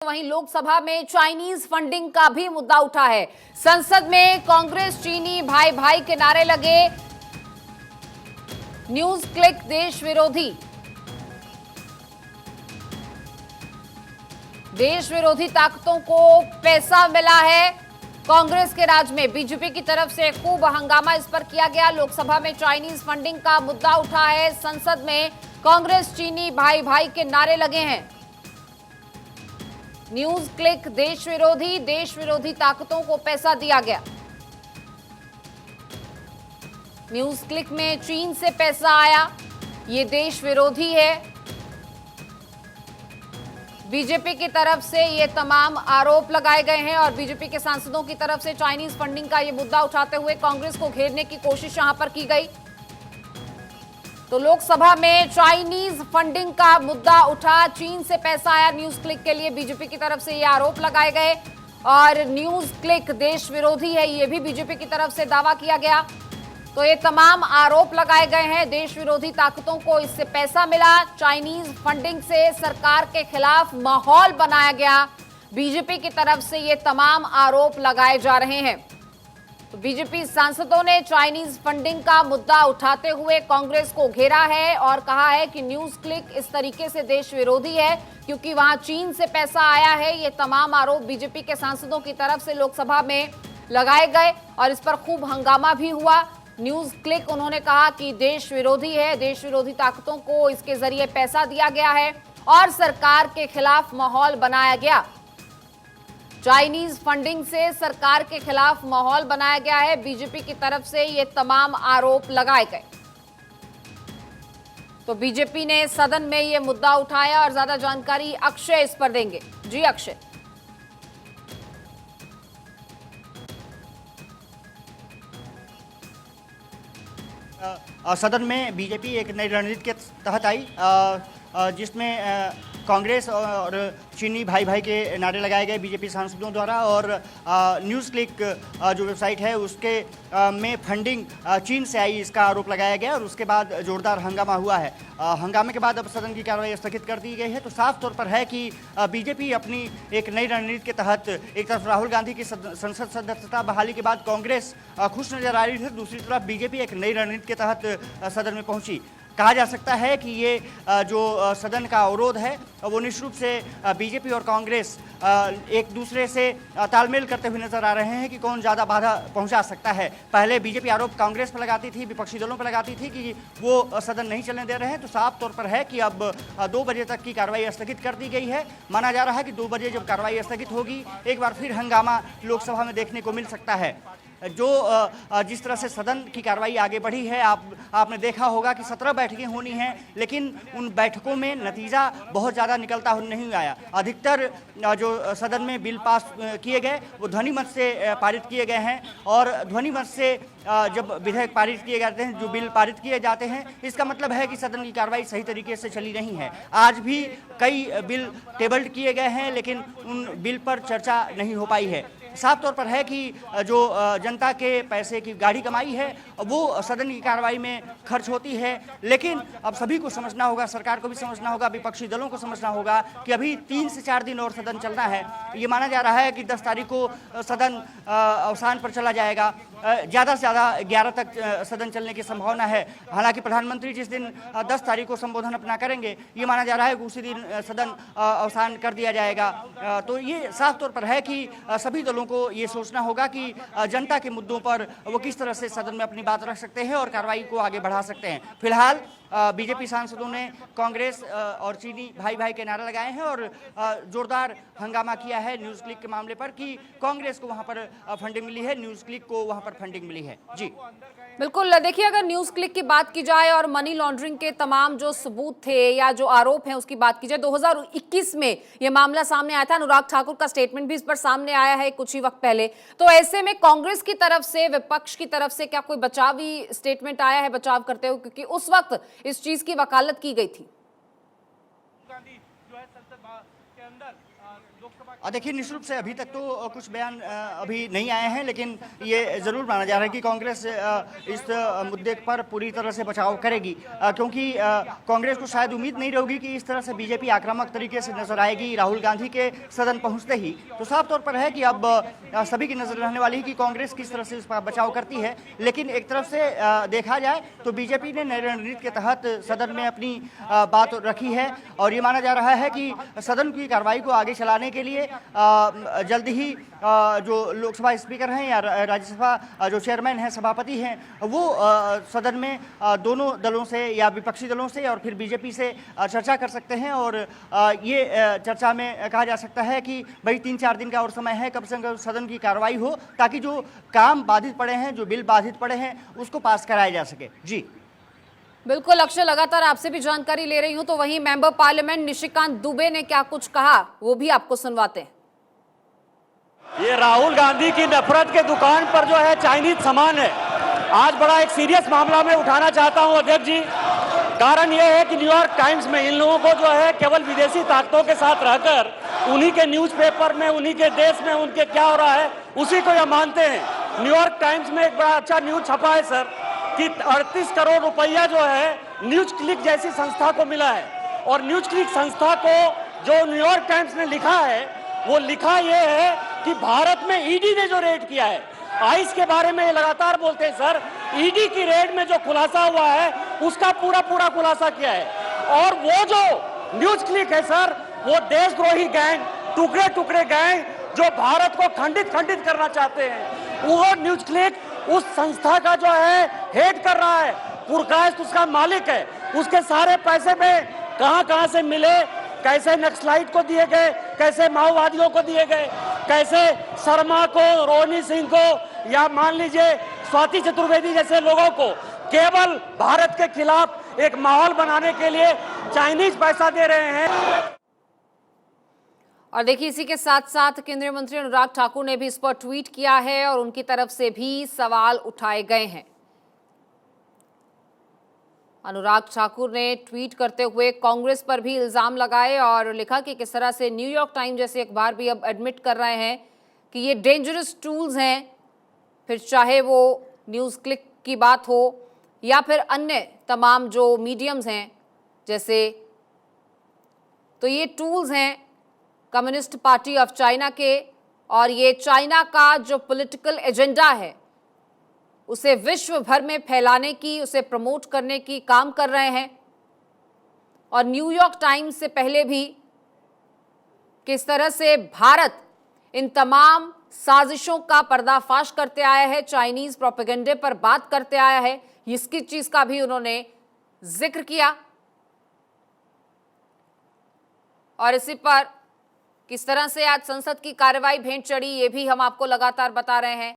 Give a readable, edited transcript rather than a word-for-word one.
वहीं लोकसभा में Chinese funding का भी मुद्दा उठा है। संसद में कांग्रेस चीनी भाई भाई के नारे लगे। न्यूज क्लिक देश विरोधी ताकतों को पैसा मिला है। कांग्रेस के राज में बीजेपी की तरफ से खूब हंगामा इस पर किया गया। लोकसभा में चाइनीज फंडिंग का मुद्दा उठा है। संसद में कांग्रेस चीनी भाई भाई के नारे लगे हैं। न्यूज क्लिक देश विरोधी ताकतों को पैसा दिया गया। न्यूज क्लिक में चीन से पैसा आया, ये देश विरोधी है। बीजेपी की तरफ से ये तमाम आरोप लगाए गए हैं और बीजेपी के सांसदों की तरफ से चाइनीज फंडिंग का ये मुद्दा उठाते हुए कांग्रेस को घेरने की कोशिश यहां पर की गई। तो लोकसभा में चाइनीज फंडिंग का मुद्दा उठा, चीन से पैसा आया न्यूज क्लिक के लिए, बीजेपी की तरफ से ये आरोप लगाए गए और न्यूज क्लिक देश विरोधी है, ये भी बीजेपी की तरफ से दावा किया गया। तो ये तमाम आरोप लगाए गए हैं। देश विरोधी ताकतों को इससे पैसा मिला, चाइनीज फंडिंग से सरकार के खिलाफ माहौल बनाया गया, बीजेपी की तरफ से ये तमाम आरोप लगाए जा रहे हैं। तो बीजेपी सांसदों ने चाइनीज फंडिंग का मुद्दा उठाते हुए कांग्रेस को घेरा है और कहा है कि न्यूज क्लिक इस तरीके से देश विरोधी है क्योंकि वहां चीन से पैसा आया है। ये तमाम आरोप बीजेपी के सांसदों की तरफ से लोकसभा में लगाए गए और इस पर खूब हंगामा भी हुआ। न्यूज क्लिक उन्होंने कहा कि देश विरोधी है, देश विरोधी ताकतों को इसके जरिए पैसा दिया गया है और सरकार के खिलाफ माहौल बनाया गया। चाइनीज फंडिंग से सरकार के खिलाफ माहौल बनाया गया है, बीजेपी की तरफ से ये तमाम आरोप लगाए गए। तो बीजेपी ने सदन में ये मुद्दा उठाया और ज्यादा जानकारी अक्षय इस पर देंगे। जी अक्षय। सदन में बीजेपी एक नई रणनीति के तहत आई जिसमें कांग्रेस और चीनी भाई भाई के नारे लगाए गए बीजेपी सांसदों द्वारा और न्यूज़ क्लिक जो वेबसाइट है उसके में फंडिंग चीन से आई इसका आरोप लगाया गया और उसके बाद जोरदार हंगामा हुआ है। हंगामे के बाद अब सदन की कार्रवाई स्थगित कर दी गई है। तो साफ तौर पर है कि बीजेपी अपनी एक नई रणनीति के तहत एक तरफ राहुल गांधी की संसद सदस्यता बहाली के बाद कांग्रेस खुश नजर आ रही थी, दूसरी तरफ बीजेपी एक नई रणनीति के तहत सदन में पहुंची। कहा जा सकता है कि ये जो सदन का अवरोध है वो निश्चित रूप से बीजेपी और कांग्रेस एक दूसरे से तालमेल करते हुए नजर आ रहे हैं कि कौन ज़्यादा बाधा पहुंचा सकता है। पहले बीजेपी आरोप कांग्रेस पर लगाती थी, विपक्षी दलों पर लगाती थी कि वो सदन नहीं चलने दे रहे हैं। तो साफ तौर पर है कि अब 2 बजे तक की कार्रवाई स्थगित कर दी गई है। माना जा रहा है कि 2 बजे जब कार्रवाई स्थगित होगी एक बार फिर हंगामा लोकसभा में देखने को मिल सकता है। जो जिस तरह से सदन की कार्रवाई आगे बढ़ी है आपने देखा होगा कि 17 बैठकें होनी हैं, लेकिन उन बैठकों में नतीजा बहुत ज़्यादा निकलता नहीं आया। अधिकतर जो सदन में बिल पास किए गए वो ध्वनि मत से पारित किए गए हैं और ध्वनि मत से जब विधेयक पारित किए जाते हैं, जो बिल पारित किए जाते हैं, इसका मतलब है कि सदन की कार्रवाई सही तरीके से चली नहीं है। आज भी कई बिल टेबल्ड किए गए हैं लेकिन उन बिल पर चर्चा नहीं हो पाई है। साफ तौर पर है कि जो जनता के पैसे की गाढ़ी कमाई है वो सदन की कार्रवाई में खर्च होती है। लेकिन अब सभी को समझना होगा, सरकार को भी समझना होगा, विपक्षी दलों को समझना होगा कि अभी 3 से 4 दिन और सदन चलना है। ये माना जा रहा है कि 10 तारीख को सदन अवसान पर चला जाएगा। ज़्यादा से ज़्यादा 11 तक सदन चलने की संभावना है। हालांकि प्रधानमंत्री जिस दिन 10 तारीख को संबोधन अपना करेंगे ये माना जा रहा है कि उसी दिन सदन अवसान कर दिया जाएगा। तो ये साफ तौर पर है कि सभी दलों को ये सोचना होगा कि जनता के मुद्दों पर वो किस तरह से सदन में अपनी बात रख सकते हैं और कार्रवाई को आगे बढ़ा सकते हैं। फिलहाल बीजेपी सांसदों ने कांग्रेस और चीनी भाई भाई के नारे लगाए हैं और जोरदार हंगामा किया है न्यूज़ क्लिक के मामले पर कि कांग्रेस को वहां पर फंडिंग मिली है, न्यूज़ क्लिक को वहां पर फंडिंग मिली है। जी बिल्कुल। देखिए, अगर न्यूज क्लिक की बात की जाए और मनी लॉन्ड्रिंग के तमाम जो सबूत थे या जो आरोप हैं उसकी बात की जाए, 2021 में यह मामला सामने आया था। अनुराग ठाकुर का स्टेटमेंट भी इस पर सामने आया है कुछ ही वक्त पहले। तो ऐसे में कांग्रेस की तरफ से, विपक्ष की तरफ से क्या कोई बचावी स्टेटमेंट आया है बचाव करते हुए, क्योंकि उस वक्त इस चीज की वकालत की गई थी? गांधी जो है संसद के अंदर देखिए, निश्चित रूप से अभी तक तो कुछ बयान अभी नहीं आए हैं, लेकिन ये ज़रूर माना जा रहा है कि कांग्रेस इस मुद्दे पर पूरी तरह से बचाव करेगी, क्योंकि कांग्रेस को शायद उम्मीद नहीं रहोगी कि इस तरह से बीजेपी आक्रामक तरीके से नजर आएगी राहुल गांधी के सदन पहुंचते ही। तो साफ तौर पर है कि अब सभी की नजर रहने वाली है कि कांग्रेस किस तरह से इस पर बचाव करती है। लेकिन एक तरफ से देखा जाए तो बीजेपी ने नई रणनीति के तहत सदन में अपनी बात रखी है, और ये माना जा रहा है कि सदन की कार्रवाई को आगे चलाने के लिए जल्द ही जो लोकसभा स्पीकर हैं या राज्यसभा जो चेयरमैन हैं, सभापति हैं, वो सदन में दोनों दलों से या विपक्षी दलों से और फिर बीजेपी से चर्चा कर सकते हैं। और ये चर्चा में कहा जा सकता है कि भाई 3-4 दिन का और समय है, कब से कब सदन की कार्रवाई हो, ताकि जो काम बाधित पड़े हैं, जो बिल बाधित पड़े हैं, उसको पास कराया जा सके। जी बिल्कुल अक्षय, लगातार आपसे भी जानकारी ले रही हूं, तो वहीं मेंबर पार्लियामेंट निशिकांत दुबे ने क्या कुछ कहा वो भी आपको सुनवाते हैं। ये राहुल गांधी की नफरत के दुकान पर जो है चाइनीज सामान है, आज बड़ा एक सीरियस मामला में उठाना चाहता हूं अध्यक्ष जी। कारण यह है कि न्यूयॉर्क टाइम्स में इन लोगों को जो है केवल विदेशी ताकतों के साथ रहकर उन्हीं के न्यूज़पेपर में, उन्हीं के देश में उनके क्या हो रहा है उसी को यह मानते हैं। न्यूयॉर्क टाइम्स में एक बड़ा अच्छा न्यूज छपा है सर कि 38 करोड़ रुपया जो है न्यूज क्लिक जैसी संस्था को मिला है। और न्यूज क्लिक संस्था को जो न्यूयॉर्क टाइम्स ने लिखा है, वो लिखा ये है कि भारत में ईडी ने जो रेड किया है, आइस के बारे में ये लगातार बोलते हैं सर, ईडी की रेड में जो खुलासा हुआ है उसका पूरा खुलासा किया है। और वो जो न्यूज क्लिक है सर, वो देशद्रोही गैंग, टुकड़े गैंग जो भारत को खंडित करना चाहते हैं, वो न्यूज क्लिक उस संस्था का जो है हेड कर रहा है, पुरकायस्त उसका मालिक है। उसके सारे पैसे में कहां से मिले, कैसे नक्सलाइट को दिए गए, कैसे माओवादियों को दिए गए, कैसे शर्मा को, रोहिणी सिंह को या मान लीजिए स्वाति चतुर्वेदी जैसे लोगों को केवल भारत के खिलाफ एक माहौल बनाने के लिए चाइनीज पैसा दे रहे हैं। और देखिए, इसी के साथ साथ केंद्रीय मंत्री अनुराग ठाकुर ने भी इस पर ट्वीट किया है और उनकी तरफ से भी सवाल उठाए गए हैं। अनुराग ठाकुर ने ट्वीट करते हुए कांग्रेस पर भी इल्जाम लगाए और लिखा कि किस तरह से न्यूयॉर्क टाइम्स जैसे अखबार भी अब एडमिट कर रहे हैं कि ये डेंजरस टूल्स हैं, फिर चाहे वो न्यूज़ क्लिक की बात हो या फिर अन्य तमाम जो मीडियम्स हैं जैसे, तो ये टूल्स हैं कम्युनिस्ट पार्टी ऑफ चाइना के, और ये चाइना का जो पॉलिटिकल एजेंडा है उसे विश्व भर में फैलाने की, उसे प्रमोट करने की काम कर रहे हैं। और न्यूयॉर्क टाइम्स से पहले भी किस तरह से भारत इन तमाम साजिशों का पर्दाफाश करते आया है, चाइनीज प्रोपेगेंडे पर बात करते आया है, इसकी चीज का भी उन्होंने जिक्र किया। और इसी पर किस तरह से आज संसद की कार्रवाई भेंट चढ़ी, ये भी हम आपको लगातार बता रहे हैं।